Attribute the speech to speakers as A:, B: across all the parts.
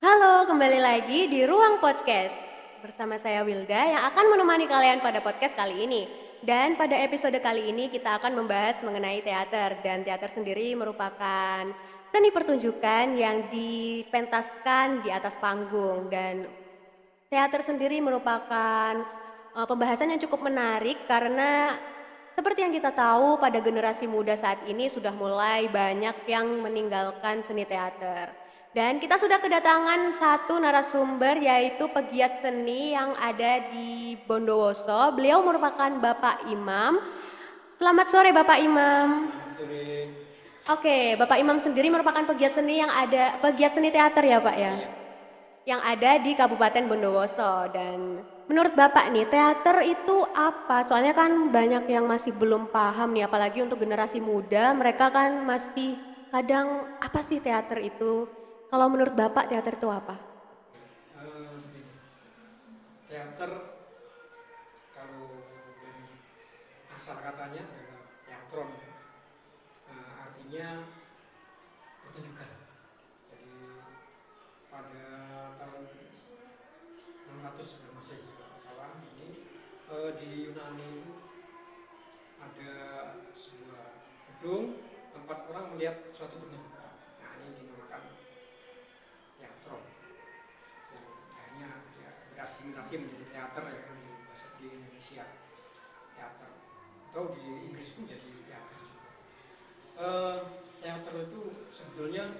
A: Halo, kembali lagi di Ruang Podcast. Bersama saya Wilda yang akan menemani kalian pada podcast kali ini. Dan pada episode kali ini kita akan membahas mengenai teater. Dan teater sendiri merupakan seni pertunjukan yang dipentaskan di atas panggung. Dan teater sendiri merupakan pembahasan yang cukup menarik karena seperti yang kita tahu pada generasi muda saat ini sudah mulai banyak yang meninggalkan seni teater. Dan kita sudah kedatangan satu narasumber yaitu pegiat seni yang ada di Bondowoso. Beliau merupakan Bapak Imam. Selamat sore Bapak Imam.
B: Selamat sore.
A: Oke, Bapak Imam sendiri merupakan pegiat seni teater ya Pak ya?
B: Iya.
A: Yang ada di Kabupaten Bondowoso. Dan menurut Bapak nih, teater itu apa? Soalnya kan banyak yang masih belum paham nih, apalagi untuk generasi muda, mereka kan masih kadang apa sih teater itu? Kalau menurut Bapak teater itu apa?
B: Begini. Teater kalau dari asal katanya adalah teatron, artinya pertunjukan. Jadi pada tahun 600 sebelum Masehi kalau nggak salah ini di Yunani ada sebuah gedung tempat orang melihat suatu pertunjukan. Nah ini dinamakan teatron. Yang akhirnya ya, berasimilasi menjadi teater ya kan di bahasa di Indonesia teater atau di Inggris pun jadi teater juga. Eh, Teater itu sebetulnya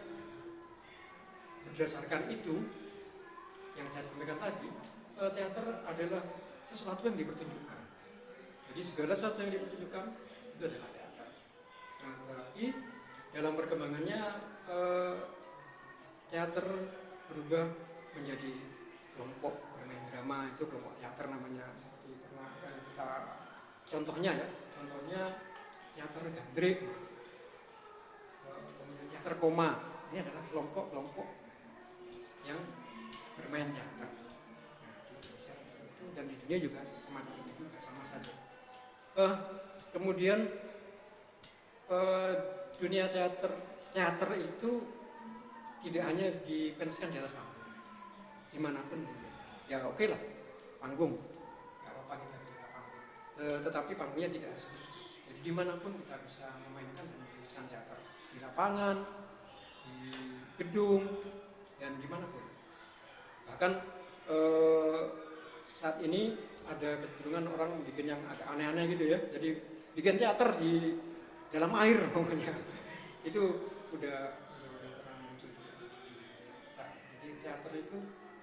B: berdasarkan itu yang saya sampaikan tadi, teater adalah sesuatu yang dipertunjukkan. Jadi segala sesuatu yang dipertunjukkan itu adalah teater. Nah, tapi dalam perkembangannya eh, teater berubah menjadi kelompok bermain drama, itu kelompok teater namanya, seperti pernah kita contohnya teater gandrik, kemudian teater koma. Ini adalah kelompok-kelompok yang bermain teater. Nah, di Indonesia seperti itu dan di dunia juga semacam itu juga sama saja. Kemudian eh, dunia teater itu tidak hanya dipensikan di atas panggung, dimanapun boleh. Ya oke lah, panggung, nggak apa-apa kita bicara panggung. Tetapi panggungnya tidak harus khusus. Jadi dimanapun kita bisa memainkan dan menuliskan teater, di lapangan, di gedung, dan dimanapun. Bahkan saat ini ada kecenderungan orang bikin yang agak aneh-aneh gitu ya. Jadi bikin teater di dalam air pokoknya. Itu udah orang muncul juga di kita. Jadi teater itu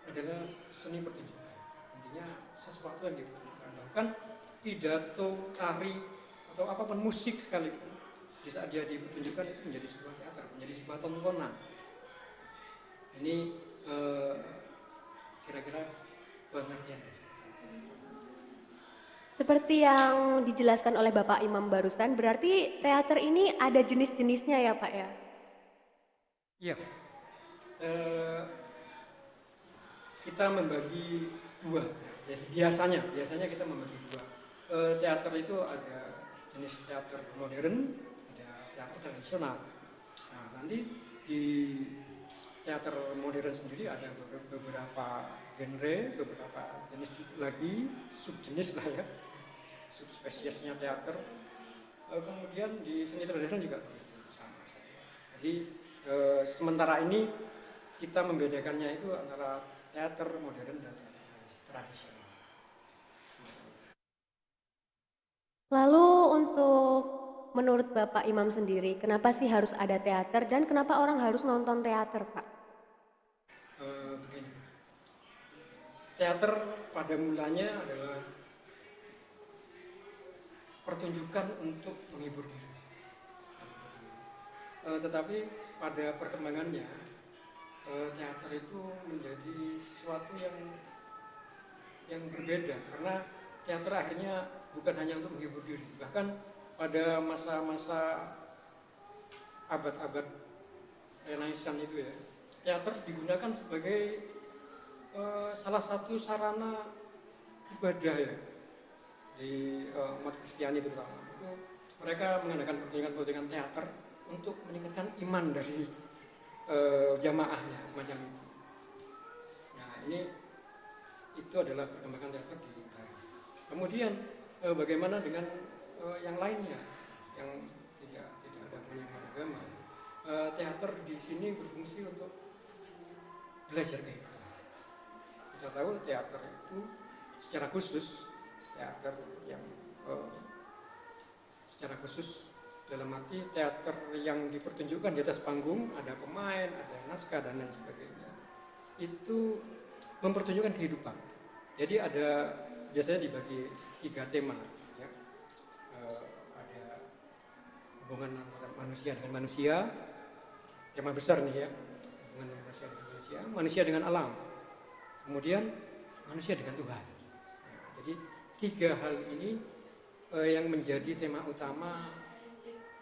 B: adalah seni pertunjukan. Intinya sesuatu yang dipertunjukkan. Bahkan pidato, tari atau apapun musik sekalipun di saat dia dipertunjukkan itu menjadi sebuah teater, menjadi sebuah tontonan. Ini kira-kira pengertian saya.
A: Seperti yang dijelaskan oleh Bapak Imam barusan, berarti teater ini ada jenis-jenisnya ya Pak ya?
B: Iya, eh, kita membagi dua. Ya, biasanya kita membagi dua. Teater itu ada jenis teater modern, ada teater tradisional. Nah, nanti di teater modern sendiri ada beberapa genre, beberapa jenis lagi, subjenis lah ya, subspesiesnya teater. Kemudian di seni tradisional juga begitu sama saja. Jadi sementara ini kita membedakannya itu antara teater modern dan teater tradisional.
A: Lalu untuk menurut Bapak Imam sendiri, kenapa sih harus ada teater dan kenapa orang harus nonton teater, Pak?
B: Begini, teater pada mulanya adalah pertunjukan untuk menghibur diri. Tetapi pada perkembangannya teater itu menjadi sesuatu yang berbeda karena teater akhirnya bukan hanya untuk menghibur diri, bahkan pada masa-masa abad-abad Renaissance itu ya, teater digunakan sebagai salah satu sarana ibadah ya di umat Kristiani terutama. Itu mereka mengadakan pertunjukan-pertunjukan teater untuk meningkatkan iman dari jamaahnya semacam itu. ini itu adalah perkembangan teater di Bali. Kemudian bagaimana dengan yang lainnya yang tidak ada hubungan agama? Teater di sini berfungsi untuk belajar kehidupan. Kita tahu teater itu secara khusus teater yang secara khusus dalam arti teater yang dipertunjukkan di atas panggung, ada pemain, ada naskah dan lain sebagainya, itu mempertunjukkan kehidupan. Jadi ada biasanya dibagi 3 tema, ya. Ada hubungan antara manusia dengan manusia, tema besar nih ya, hubungan manusia dengan manusia, manusia dengan alam, kemudian manusia dengan Tuhan. Nah, jadi 3 hal ini yang menjadi tema utama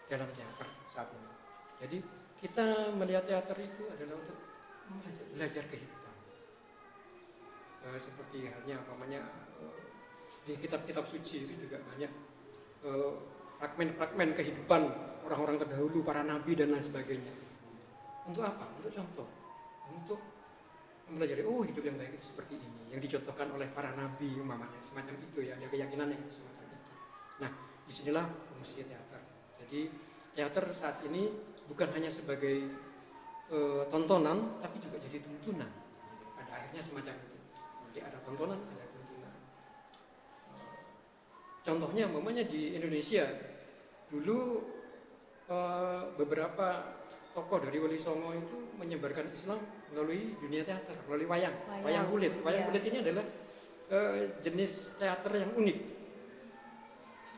B: dalam teater saat ini. Jadi kita melihat teater itu adalah untuk belajar kehidupan. Seperti halnya di kitab-kitab suci itu juga banyak fragmen-fragmen kehidupan orang-orang terdahulu, para nabi dan lain sebagainya. Untuk apa? Untuk contoh, untuk mempelajari hidup yang baik itu seperti ini, yang dicontohkan oleh para nabi umpamanya, semacam itu ya, ada keyakinan yang semacam itu. Nah, disinilah fungsi teater. Jadi teater saat ini bukan hanya sebagai tontonan, tapi juga jadi tuntunan. Pada akhirnya semacam itu. Jadi ada tontonan, ada tuntunan. Contohnya, umpamanya di Indonesia dulu beberapa tokoh dari Wali Songo itu menyebarkan Islam melalui dunia teater, melalui wayang kulit. Wayang kulit ini adalah jenis teater yang unik.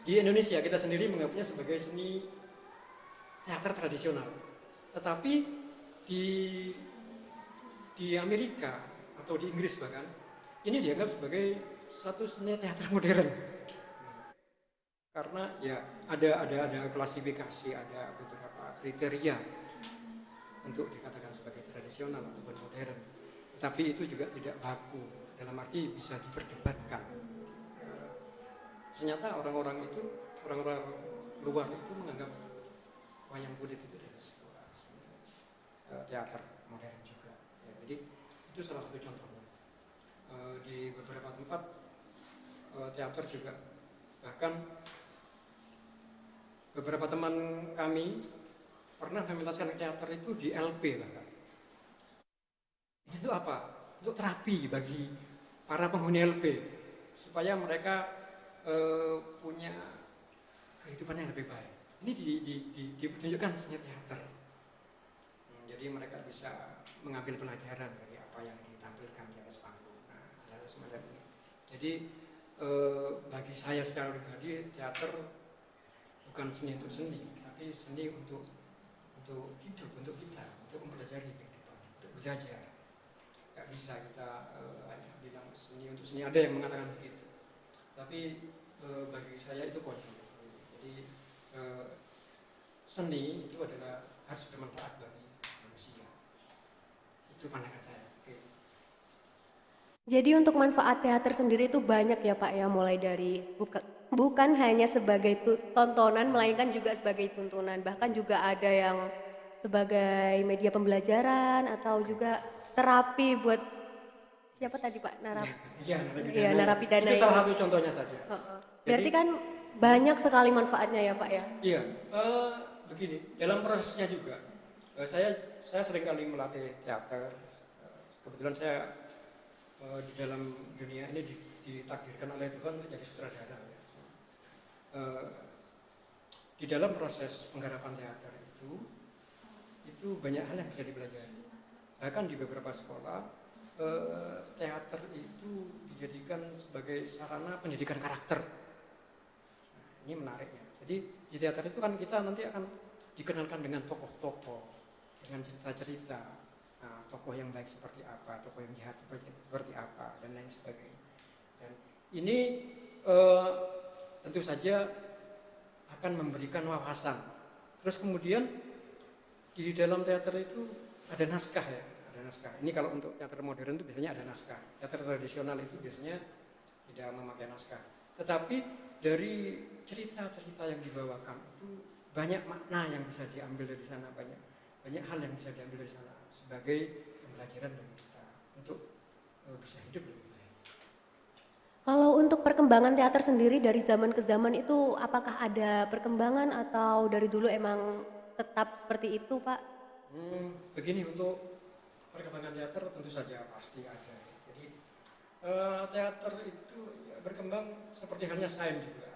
B: Di Indonesia kita sendiri menganggapnya sebagai seni teater tradisional, tetapi di Amerika atau di Inggris bahkan ini dianggap sebagai satu seni teater modern, karena ya ada klasifikasi, ada beberapa kriteria untuk dikatakan sebagai tradisional ataupun modern, tapi itu juga tidak baku, dalam arti bisa diperdebatkan. Ternyata orang-orang luar itu menganggap wayang kulit itu adalah sebuah teater modern juga. Ya, jadi itu salah satu contohnya. Di beberapa tempat teater juga, bahkan beberapa teman kami pernah mementaskan teater itu di LP bahkan. Ini itu apa? Untuk terapi bagi para penghuni LP supaya mereka punya kehidupan yang lebih baik. Ini dipertunjukkan seni teater. Jadi mereka bisa mengambil pelajaran dari apa yang ditampilkan di atas panggung. Nah, hal semacam ini. Jadi bagi saya secara pribadi teater bukan seni untuk seni, tapi seni untuk hidup, untuk kita, untuk mempelajari kehidupan, untuk belajar. Gak bisa kita hanya bilang seni untuk seni. Ada yang mengatakan begitu. Tapi bagi saya itu kode. Jadi seni itu adalah harus bermanfaat bagi manusia. Itu pandangan saya. Oke.
A: Jadi untuk manfaat teater sendiri itu banyak ya Pak ya, mulai dari bukan hanya sebagai tontonan melainkan juga sebagai tuntunan, bahkan juga ada yang sebagai media pembelajaran atau juga terapi buat siapa tadi Pak? Narapidana.
B: Itu salah satu contohnya saja.
A: Berarti kan banyak sekali manfaatnya ya Pak ya?
B: Iya, begini, dalam prosesnya juga saya sering kali melatih teater. Kebetulan saya di dalam dunia ini ditakdirkan oleh Tuhan untuk jadi sutradara. Di dalam proses penggarapan teater itu banyak hal yang bisa dipelajari. Bahkan di beberapa sekolah teater itu dijadikan sebagai sarana pendidikan karakter. Nah, ini menariknya. Jadi di teater itu kan kita nanti akan dikenalkan dengan tokoh-tokoh, dengan cerita-cerita. Nah, tokoh yang baik seperti apa, tokoh yang jahat seperti apa, dan lain sebagainya. Dan ini tentu saja akan memberikan wawasan. Terus kemudian di dalam teater itu ada naskah ya. Ini kalau untuk teater modern itu biasanya ada naskah. Teater tradisional itu biasanya tidak memakai naskah. Tetapi dari cerita-cerita yang dibawakan itu banyak makna yang bisa diambil dari sana, banyak hal yang bisa diambil dari sana sebagai pembelajaran bagi kita untuk bisa hidup lebih baik.
A: Kalau untuk perkembangan teater sendiri dari zaman ke zaman itu apakah ada perkembangan atau dari dulu emang tetap seperti itu, Pak?
B: Begini, untuk perkembangan teater tentu saja pasti ada. Jadi teater itu ya, berkembang seperti halnya sains juga.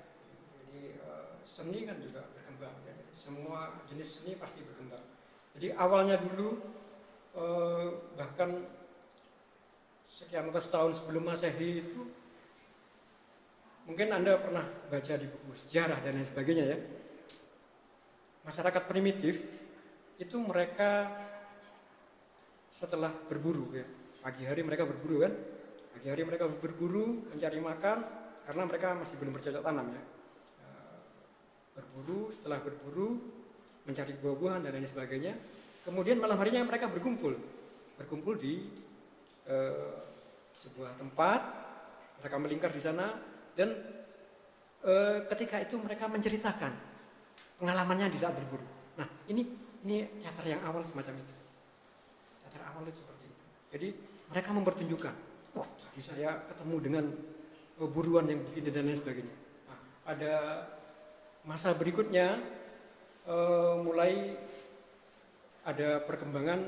B: Jadi seni kan juga berkembang. Ya. Semua jenis seni pasti berkembang. Jadi awalnya dulu bahkan sekian ratus tahun sebelum Masehi itu mungkin Anda pernah baca di buku sejarah dan lain sebagainya ya. Masyarakat primitif itu mereka setelah berburu ya. Pagi hari mereka berburu kan. Pagi hari mereka berburu mencari makan karena mereka masih belum bercocok tanam ya. Berburu, setelah berburu mencari buah-buahan dan lain sebagainya. Kemudian malam harinya mereka berkumpul di sebuah tempat, mereka melingkar di sana dan ketika itu mereka menceritakan pengalamannya di saat berburu. Nah, ini teater yang awal semacam itu. Teater awal itu seperti itu. Jadi mereka mempertunjukkan, tadi saya ketemu dengan buruan yang begini dan lain sebagainya. Nah, pada masa berikutnya mulai ada perkembangan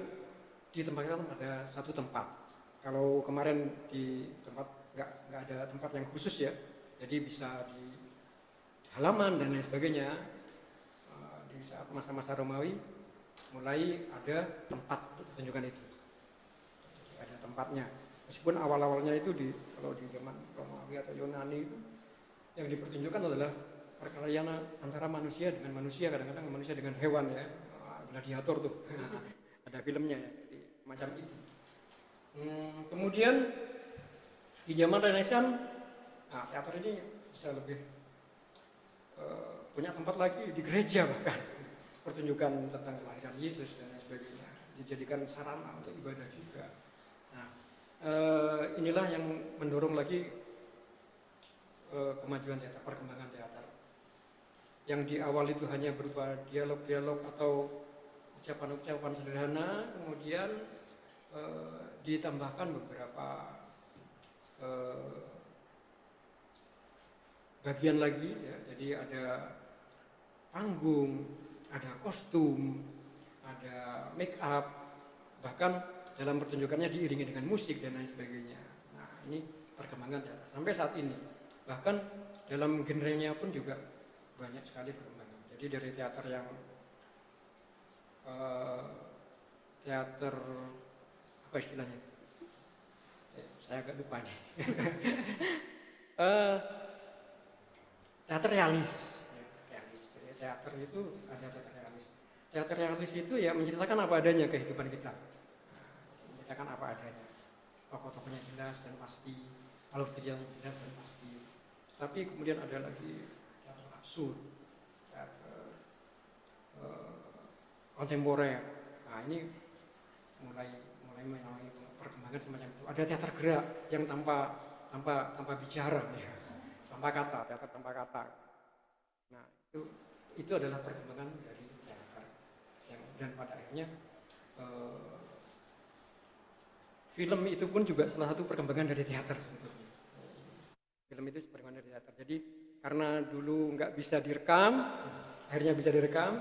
B: ditempatkan pada satu tempat. Kalau kemarin di tempat nggak ada tempat yang khusus ya, jadi bisa di halaman dan lain sebagainya. Di saat masa-masa Romawi mulai ada tempat untuk pertunjukan itu. Jadi ada tempatnya. Meskipun awal-awalnya itu kalau di zaman Romawi atau Yunani itu yang dipertunjukkan adalah perkelahian antara manusia dengan manusia, kadang-kadang manusia dengan hewan ya. Gladiator tuh. Ada filmnya ya. Jadi macam itu. Kemudian di zaman Renaissance, teater ini bisa lebih punya tempat lagi di gereja bahkan, pertunjukan tentang kelahiran Yesus dan lain sebagainya, dijadikan sarana untuk ibadah juga. Nah, inilah yang mendorong lagi kemajuan teater, perkembangan teater. Yang di awal itu hanya berupa dialog-dialog atau ucapan-ucapan sederhana, kemudian ditambahkan beberapa bagian lagi ya. Jadi ada panggung, ada kostum, ada make up, bahkan dalam pertunjukannya diiringi dengan musik dan lain sebagainya. Nah, ini perkembangan teater sampai saat ini. Bahkan dalam genrenya pun juga banyak sekali perkembangan. Jadi dari teater yang teater apa istilahnya? Saya agak lupa nih. Teater realis. Jadi teater itu ada teater realis. Teater realis itu ya menceritakan apa adanya kehidupan kita. Menceritakan apa adanya. Tokoh-tokohnya jelas dan pasti, alur ceritanya jelas dan pasti. Tapi kemudian ada lagi teater absurd, teater kontemporer. Nah, ini mulai mengalami perkembangan semacam itu. Ada teater gerak yang tanpa bicara ya. Teater tanpa kata. Nah, itu adalah perkembangan dari teater. Dan pada akhirnya film itu pun juga salah satu perkembangan dari teater sebetulnya. Film itu perkembangan dari teater. Jadi karena dulu nggak bisa direkam, akhirnya bisa direkam,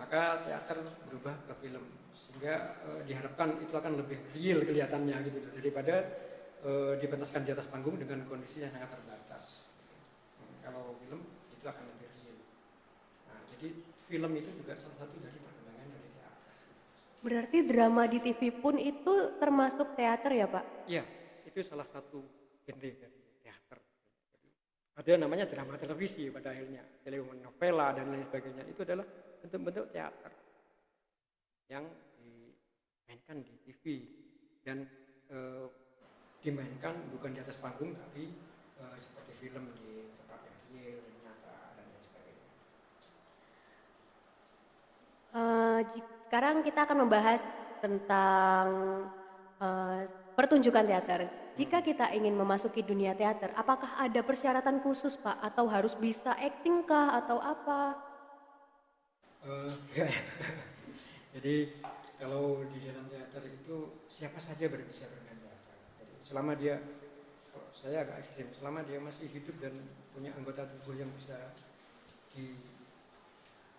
B: maka teater berubah ke film. Sehingga diharapkan itu akan lebih real kelihatannya gitu daripada dipentaskan di atas panggung dengan kondisi yang sangat terbatas. Kalau film itu akan lebih real. Nah, jadi film itu juga salah satu dari perkembangan dari teater.
A: Berarti drama di TV pun itu termasuk teater ya, Pak?
B: Iya, itu salah satu genre dari teater. Ada namanya drama televisi pada akhirnya, telenovela dan lain sebagainya. Itu adalah bentuk-bentuk teater yang dimainkan di TV dan dimainkan bukan di atas panggung tapi seperti film di tempat yang real dan nyata dan lain sebagainya.
A: Sekarang kita akan membahas tentang pertunjukan teater. Jika kita ingin memasuki dunia teater, apakah ada persyaratan khusus, Pak? Atau harus bisa acting kah atau apa? Jadi kalau di dalam teater itu siapa saja bisa bermain teater. Jadi
B: selama dia, kalau saya agak ekstrim, selama dia masih hidup dan punya anggota tubuh yang bisa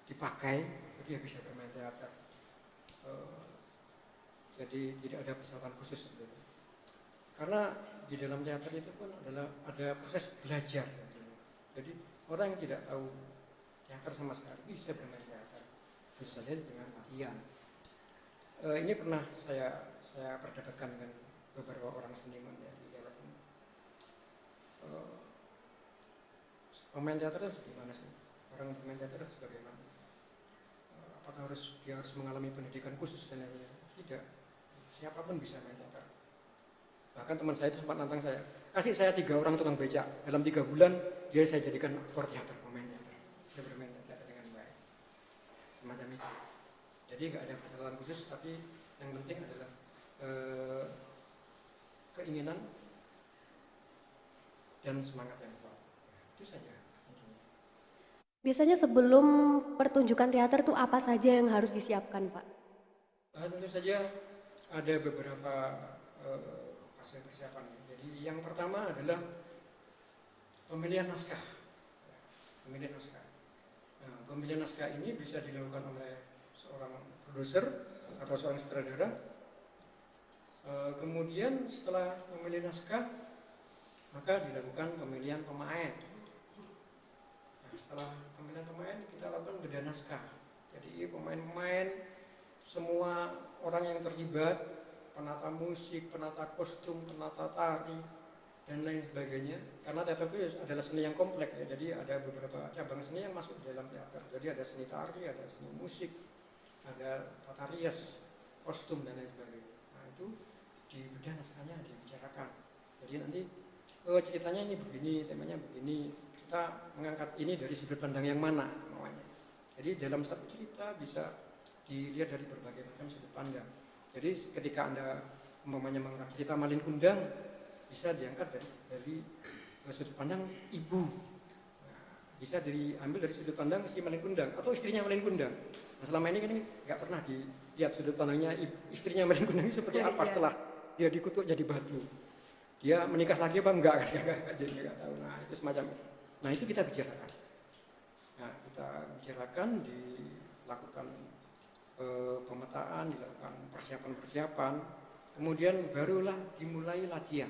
B: dipakai, dia bisa bermain teater. Jadi tidak ada persyaratan khusus sebenarnya. Karena di dalam teater itu pun ada proses belajar sebetulnya. Jadi orang yang tidak tahu teater sama sekali bisa bermain teater, bisa saja dengan latihan. Ini pernah saya perdebatkan dengan beberapa orang seniman ya di Jawa Timur. Pemain teater itu gimana sih? Orang bermain teater itu bagaimana? Apakah dia harus mengalami pendidikan khusus dan lain-lain? Tidak. Siapapun bisa main teater. Bahkan teman saya itu sempat nantang saya, kasih saya 3 orang tukang becak, dalam 3 bulan dia saya jadikan aktor teater, pemain teater. Bisa bermain teater dengan baik. Semacam itu. Jadi nggak ada persyaratan khusus, tapi yang penting adalah keinginan dan semangat yang kuat. Itu saja.
A: Biasanya sebelum pertunjukan teater tuh apa saja yang harus disiapkan, Pak?
B: Tentu saja ada beberapa fase persiapan. Jadi yang pertama adalah pemilihan naskah. Pemilihan naskah. Nah, pemilihan naskah ini bisa dilakukan oleh seorang produser atau seorang sutradara. Kemudian setelah memilih naskah, maka dilakukan pemilihan pemain. Nah, setelah pemilihan pemain kita lakukan bedah naskah. Jadi pemain-pemain, semua orang yang terlibat, penata musik, penata kostum, penata tari, dan lain sebagainya. Karena teater itu adalah seni yang kompleks ya. Jadi ada beberapa cabang seni yang masuk di dalam teater. Jadi ada seni tari, ada seni musik, ada tata rias, kostum dan lain sebagainya. Nah itu di bedah naskahnya dibicarakan. Jadi nanti ceritanya ini begini, temanya begini. Kita mengangkat ini dari sudut pandang yang mana namanya. Jadi dalam satu cerita bisa dilihat dari berbagai macam sudut pandang. Jadi ketika Anda umpamanya mengangkat cerita Malin Kundang, bisa diangkat dari sudut pandang ibu. Nah, bisa diambil dari sudut pandang si Malin Kundang atau istrinya Malin Kundang. Nah, selama ini kan nggak pernah dilihat sudut pandangnya istrinya Malin Kundang seperti apa setelah dia dikutuk jadi batu. Dia menikah lagi apa enggak? Nggak tahu. Nah itu semacam itu. Nah itu kita bicarakan. Nah kita bicarakan, dilakukan pemetaan, dilakukan persiapan-persiapan, kemudian barulah dimulai latihan.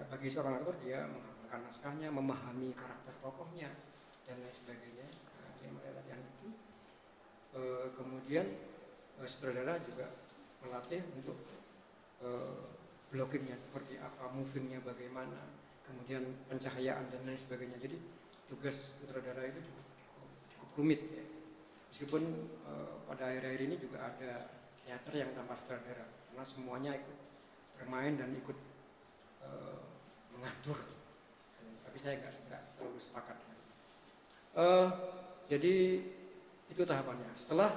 B: Bagi seorang aktor dia menghafalkan naskahnya, memahami karakter tokohnya dan lain sebagainya. Nah, dia mulai latihan itu. Kemudian sutradara juga melatih untuk blockingnya seperti apa, movingnya bagaimana, kemudian pencahayaan dan lain sebagainya. Jadi tugas sutradara itu cukup rumit ya. Meskipun pada akhir-akhir ini juga ada teater yang tanpa sutradara, karena semuanya ikut bermain dan ikut mengatur. Tapi saya nggak terlalu sepakat. Jadi itu tahapannya. Setelah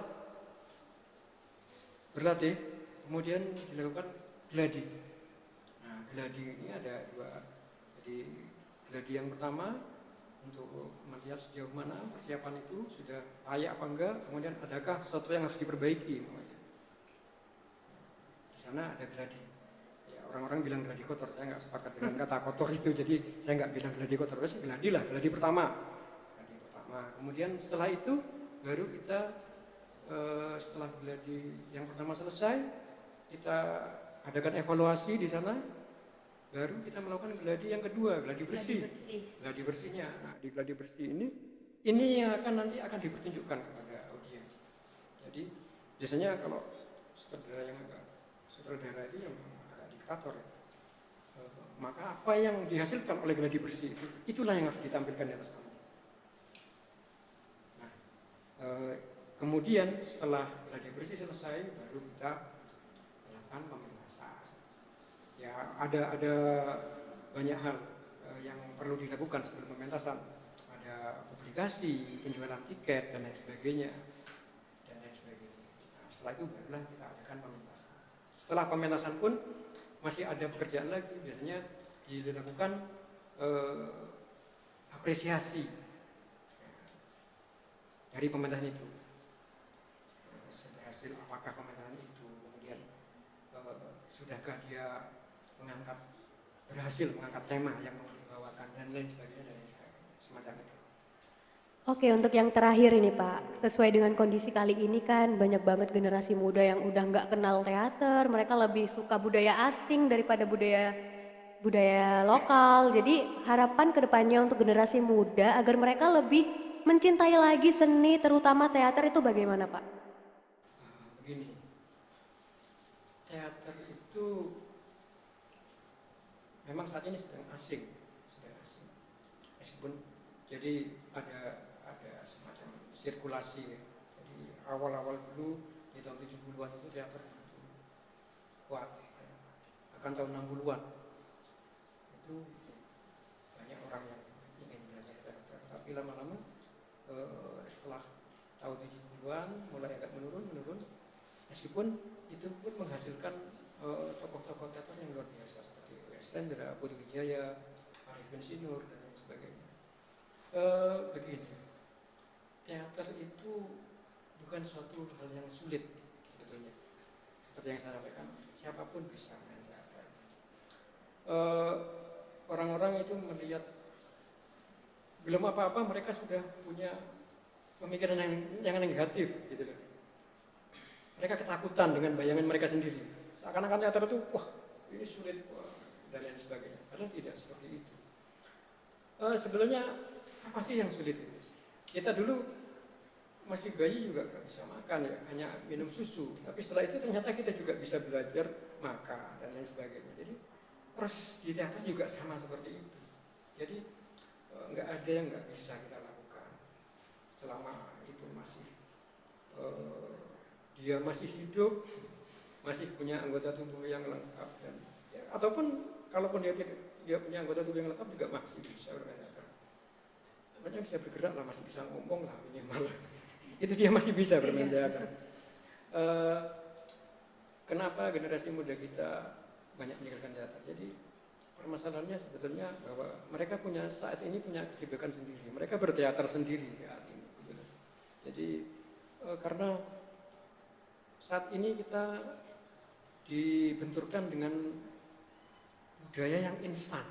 B: berlatih, kemudian dilakukan gladi. Nah, gladi ini ada 2. Jadi gladi yang pertama untuk melihat sejauh mana persiapan itu sudah layak apa enggak, kemudian adakah sesuatu yang harus diperbaiki namanya. Di sana ada gladi. Ya, orang-orang bilang gladi kotor, saya nggak sepakat dengan kata kotor itu, jadi saya nggak bilang gladi kotor, terus gladi lah, gladi pertama. Gladi pertama. Kemudian setelah itu baru kita setelah gladi yang pertama selesai, kita adakan evaluasi di sana. Baru kita melakukan gladi yang kedua, gladi bersih. Gladi bersihnya. Nah, di gladi bersih ini yang nanti akan dipertunjukkan kepada audiens. Jadi biasanya kalau sutradara itu yang agak diktator ya. Maka apa yang dihasilkan oleh gladi bersih itulah yang harus ditampilkan di atas panggung. Nah, kemudian setelah gladi bersih selesai, baru kita melakukan pementasan. Ya ada banyak hal yang perlu dilakukan sebelum pementasan. Ada publikasi, penjualan tiket dan lain sebagainya. Nah, setelah itu barulah kita adakan pementasan. Setelah pementasan pun masih ada pekerjaan lagi, biasanya dilakukan apresiasi dari pementasan itu. Hasil apakah pementasan itu, kemudian sudahkah dia berhasil mengangkat tema yang mau dibawakan dan lain sebagainya semacam itu.
A: Oke, untuk yang terakhir ini Pak, sesuai dengan kondisi kali ini kan banyak banget generasi muda yang udah nggak kenal teater, mereka lebih suka budaya asing daripada budaya budaya lokal. Jadi harapan kedepannya untuk generasi muda agar mereka lebih mencintai lagi seni, terutama teater itu bagaimana Pak?
B: Begini, teater itu memang saat ini sedang asing, meskipun jadi ada semacam sirkulasi. Jadi awal-awal dulu di tahun 70-an itu teater begitu kuat, akan tahun 60-an itu banyak orang yang ingin belajar teater, tapi lama-lama setelah tahun 70-an mulai agak menurun, meskipun itu pun menghasilkan tokoh-tokoh teater yang luar biasa seperti W.S. Rendra, Putri Wijaya, Arifin Sinur dan lain sebagainya. Begini, teater itu bukan suatu hal yang sulit sebetulnya. Seperti yang saya sampaikan, siapapun bisa main teater. Orang-orang itu melihat belum apa-apa mereka sudah punya pemikiran yang negatif gitu loh. Mereka ketakutan dengan bayangan mereka sendiri. Seakan-akan teater itu, wah ini sulit, dan lain sebagainya. Padahal tidak seperti itu. Sebenarnya apa sih yang sulit? Kita dulu masih bayi juga gak bisa makan ya, hanya minum susu. Tapi setelah itu ternyata kita juga bisa belajar makan dan lain sebagainya. Jadi proses di teater juga sama seperti itu. Jadi nggak ada yang nggak bisa kita lakukan selama itu masih dia masih hidup, masih punya anggota tubuh yang lengkap dan ya, ataupun kalaupun dia punya anggota tubuh yang lengkap juga masih bisa bermain teater. Namanya bisa bergerak lah, masih bisa ngomong lah minimal. Itu dia masih bisa bermain teater. Kenapa generasi muda kita banyak meninggalkan teater? Jadi permasalahannya sebetulnya bahwa mereka saat ini punya kesibukan sendiri. Mereka berteater sendiri saat ini. Gitu. Jadi karena saat ini kita dibenturkan dengan budaya yang instan.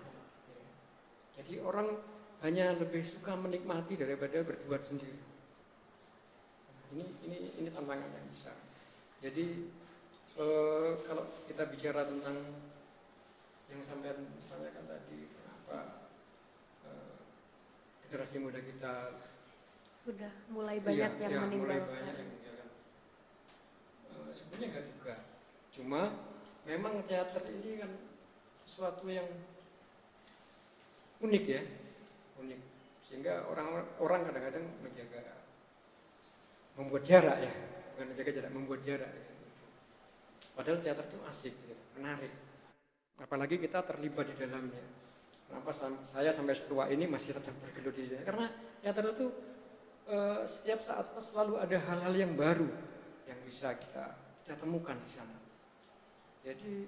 B: Jadi orang hanya lebih suka menikmati daripada berbuat sendiri. Ini tantangan yang besar. Jadi kalau kita bicara tentang yang sampai ditanyakan tadi, kenapa generasi muda kita
A: Sudah mulai banyak yang meninggalkan.
B: Mulai banyak yang meninggalkan. Sebenarnya enggak juga. Cuma memang teater ini kan sesuatu yang unik ya, unik. Sehingga orang kadang-kadang membuat jarak ya, bukan menjaga jarak, membuat jarak. Ya. Padahal teater itu asik, ya, menarik. Apalagi kita terlibat di dalamnya. Kenapa saya sampai setua ini masih tetap bergelut di sini? Karena teater itu setiap saat selalu ada hal-hal yang baru yang bisa kita temukan di sana. Jadi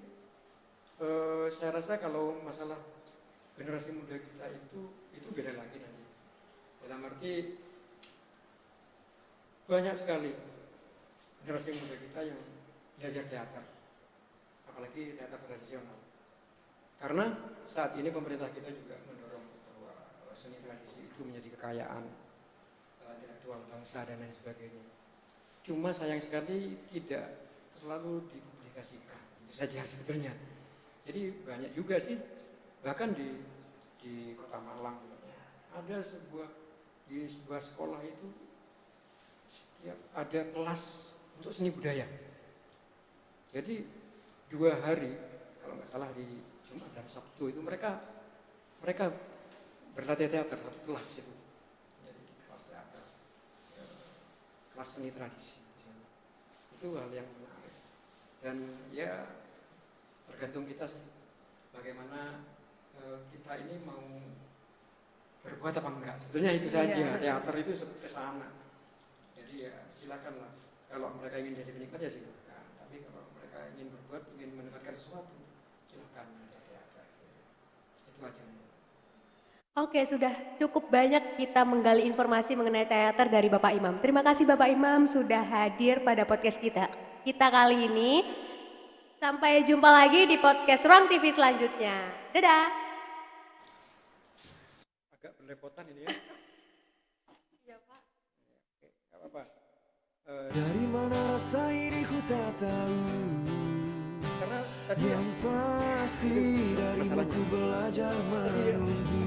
B: saya rasa kalau masalah generasi muda kita itu beda lagi nanti. Dalam arti banyak sekali generasi muda kita yang belajar teater, apalagi teater tradisional. Karena saat ini pemerintah kita juga mendorong bahwa seni tradisi itu menjadi kekayaan intelektual bangsa dan lain sebagainya. Cuma sayang sekali tidak terlalu dipublikasikan, itu saja sebetulnya. Jadi banyak juga sih, bahkan di Kota Malang ada di sebuah sekolah itu setiap ada kelas untuk seni budaya. Jadi 2 hari kalau nggak salah di Jumat dan Sabtu itu mereka berlatih teater, satu kelas itu. Jadi kelas teater, kelas seni tradisi. Itu hal yang menarik. Dan ya tergantung kita sih, bagaimana kita ini mau berbuat apa enggak. Sebetulnya itu saja, teater itu ke sana. Jadi ya silakanlah. Kalau mereka ingin jadi penikmat ya silakan. Tapi kalau mereka ingin berbuat, ingin mendapatkan sesuatu, silakan belajar teater. Itu aja.
A: Oke, sudah cukup banyak kita menggali informasi mengenai teater dari Bapak Imam. Terima kasih Bapak Imam sudah hadir pada podcast kita kali ini. Sampai jumpa lagi di podcast Ruang TV selanjutnya. Dadah.
B: Agak berlepotan ini ya.
A: Iya, Pak.
B: Oke, nggak apa-apa.
C: Dari mana rasa ini ku tak tahu.
B: Karena tadi
C: Yang pasti darimu ku belajar menunggu.